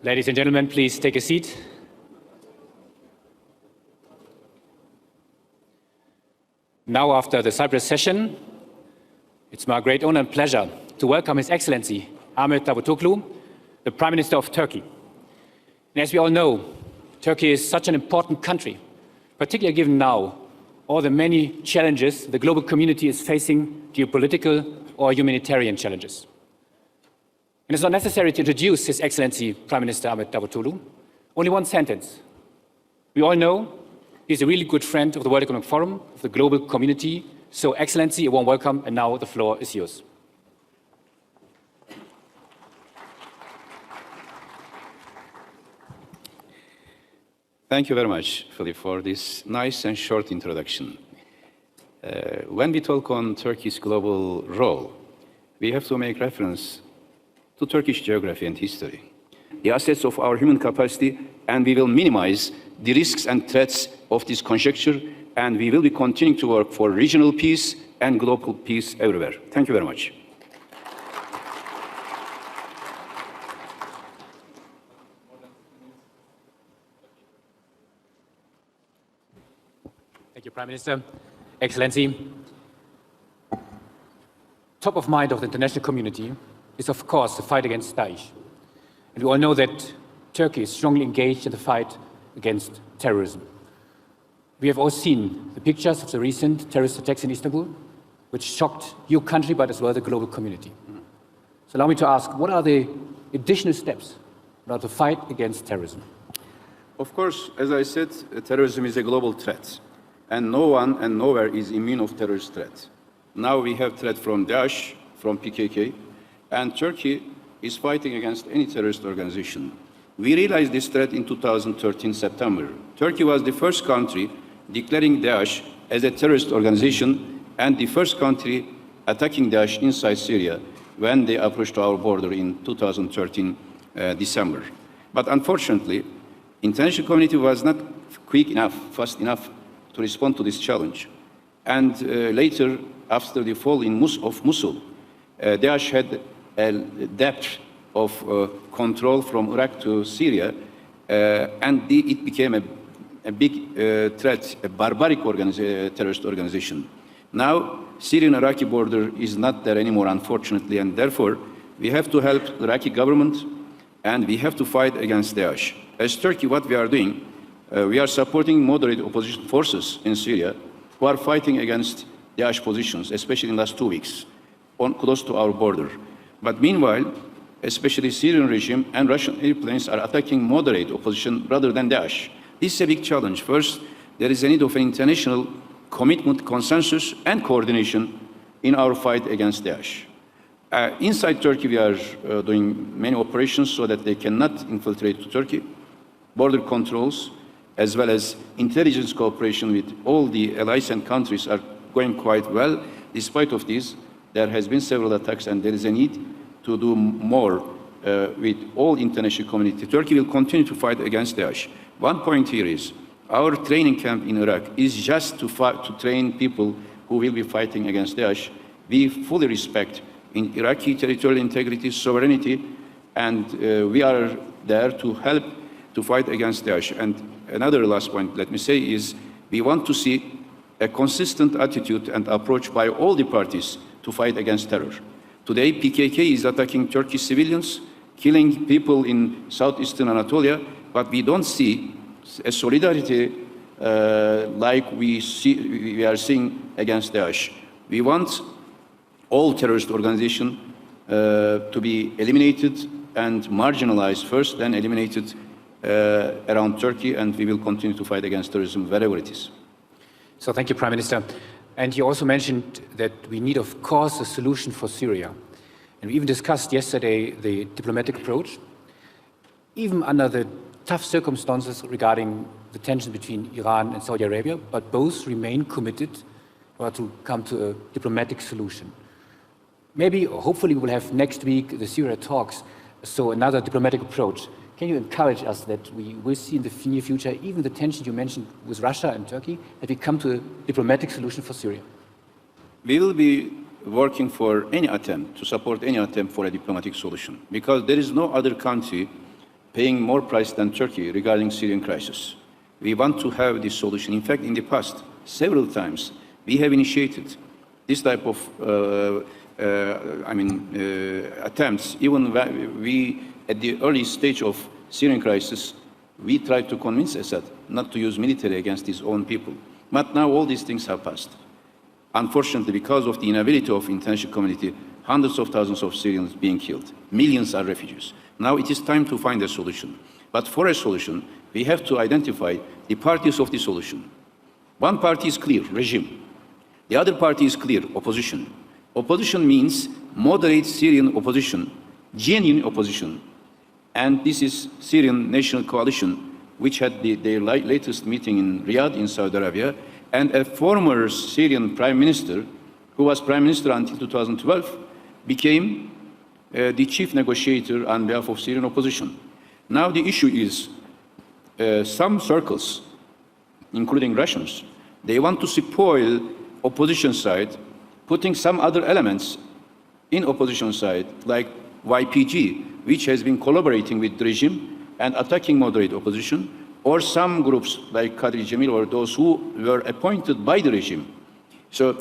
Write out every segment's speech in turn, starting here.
Ladies and gentlemen, please take a seat. Now, after the Cyprus session, it's my great honor and pleasure to welcome His Excellency Ahmet Davutoğlu, the Prime Minister of Turkey. And as we all know, Turkey is such an important country, particularly given now all the many challenges the global community is facing, geopolitical or humanitarian challenges. And it's not necessary to introduce His Excellency Prime Minister Ahmet Davutoğlu. Only one sentence. We all know he's a really good friend of the World Economic Forum, of the global community. So, Excellency, a warm welcome, and now the floor is yours. Thank you very much, Philip, for this nice and short introduction. When we talk on Turkey's global role, we have to make reference to Turkish geography and history, the assets of our human capacity, and we will minimize the risks and threats of this conjuncture, and we will be continuing to work for regional peace and global peace everywhere. Thank you very much. Thank you, Prime Minister. Excellency, top of mind of the international community is, of course, the fight against Daesh. And we all know that Turkey is strongly engaged in the fight against terrorism. We have all seen the pictures of the recent terrorist attacks in Istanbul, which shocked your country, but as well the global community. So allow me to ask, what are the additional steps in order to fight against terrorism? Of course, as I said, terrorism is a global threat, and no one and nowhere is immune of terrorist threat. Now we have threat from Daesh, from PKK, and Turkey is fighting against any terrorist organization. We realized this threat in 2013 September. Turkey was the first country declaring Daesh as a terrorist organization and the first country attacking Daesh inside Syria when they approached our border in 2013 December. But unfortunately, international community was not quick enough, fast enough to respond to this challenge. And later, after the fall of Mosul, Daesh had a depth of control from Iraq to Syria, and it became a big threat, a barbaric terrorist organization. Now, Syrian-Iraqi border is not there anymore, unfortunately, and therefore, we have to help the Iraqi government, and we have to fight against Daesh. As Turkey, what we are doing, we are supporting moderate opposition forces in Syria who are fighting against Daesh positions, especially in the last 2 weeks, close to our border. But meanwhile, especially Syrian regime and Russian airplanes are attacking moderate opposition rather than Daesh. This is a big challenge. First, there is a need of an international commitment, consensus, and coordination in our fight against Daesh. Inside Turkey, we are doing many operations so that they cannot infiltrate to Turkey. Border controls, as well as intelligence cooperation with all the allies and countries are going quite well. Despite of this, there has been several attacks, and there is a need to do more with all international community. Turkey will continue to fight against Daesh. One point here is, our training camp in Iraq is just to train people who will be fighting against Daesh. We fully respect in Iraqi territorial integrity, sovereignty, and we are there to help to fight against Daesh. And another last point, let me say, is we want to see a consistent attitude and approach by all the parties to fight against terror. Today, PKK is attacking Turkish civilians, killing people in southeastern Anatolia, but we don't see a solidarity like we are seeing against Daesh. We want all terrorist organizations to be eliminated and marginalized first, then eliminated around Turkey, and we will continue to fight against terrorism wherever it is. So thank you, Prime Minister. And you also mentioned that we need, of course, a solution for Syria. And we even discussed yesterday the diplomatic approach. Even under the tough circumstances regarding the tension between Iran and Saudi Arabia, but both remain committed to come to a diplomatic solution. Maybe, or hopefully, we will have next week the Syria talks, so another diplomatic approach. Can you encourage us that we will see in the near future, even the tension you mentioned with Russia and Turkey, that we come to a diplomatic solution for Syria? We will be working for any attempt, to support any attempt for a diplomatic solution, because there is no other country paying more price than Turkey regarding Syrian crisis. We want to have this solution. In fact, in the past, several times, we have initiated this type of attempts. Even we, at the early stage of Syrian crisis, we tried to convince Assad not to use military against his own people. But now all these things have passed. Unfortunately, because of the inability of the international community, hundreds of thousands of Syrians being killed. Millions are refugees. Now it is time to find a solution. But for a solution, we have to identify the parties of the solution. One party is clear, regime. The other party is clear, opposition. Opposition means moderate Syrian opposition, genuine opposition. And this is Syrian National Coalition, which had their latest meeting in Riyadh in Saudi Arabia, and a former Syrian prime minister, who was prime minister until 2012, became the chief negotiator on behalf of Syrian opposition. Now the issue is some circles, including Russians, they want to spoil opposition side, putting some other elements in opposition side, like YPG, which has been collaborating with the regime and attacking moderate opposition, or some groups like Kadri Cemil or those who were appointed by the regime. So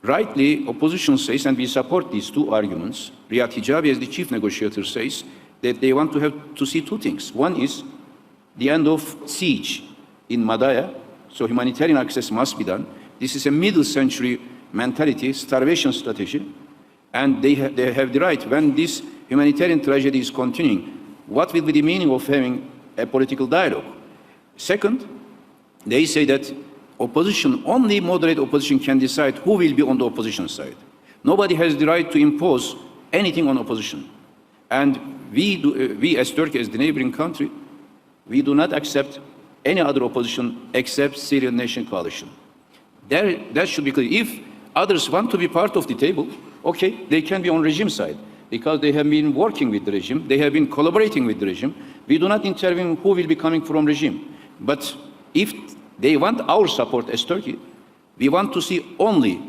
rightly, opposition says, and we support these two arguments, Riyad Hijabi, as the chief negotiator, says that they want to have to see two things. One is the end of siege in Madaya, so humanitarian access must be done. This is a middle century mentality, starvation strategy, and they have the right, when this humanitarian tragedy is continuing, what will be the meaning of having a political dialogue? Second, they say that opposition, only moderate opposition can decide who will be on the opposition side. Nobody has the right to impose anything on opposition. And we as Turkey, as the neighboring country, we do not accept any other opposition except Syrian National Coalition. That should be clear. If others want to be part of the table, okay, they can be on regime side, because they have been working with the regime, they have been collaborating with the regime. We do not intervene who will be coming from regime. But if they want our support as Turkey, we want to see only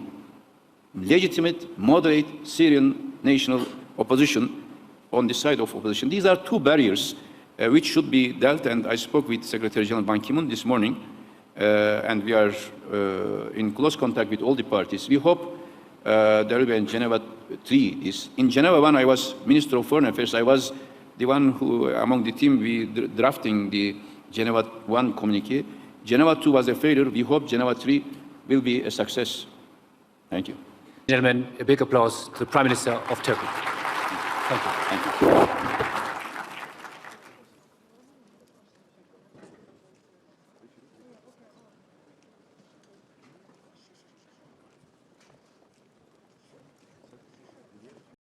legitimate, moderate Syrian national opposition on the side of opposition. These are two barriers which should be dealt, and I spoke with Secretary General Ban Ki-moon this morning, and we are in close contact with all the parties. We hope there will be in Geneva 3. In Geneva 1, I was Minister of Foreign Affairs. I was the one who, among the team, we drafting the Geneva 1 communique. Geneva 2 was a failure. We hope Geneva 3 will be a success. Thank you. Gentlemen, a big applause to the Prime Minister of Turkey. Thank you. Thank you.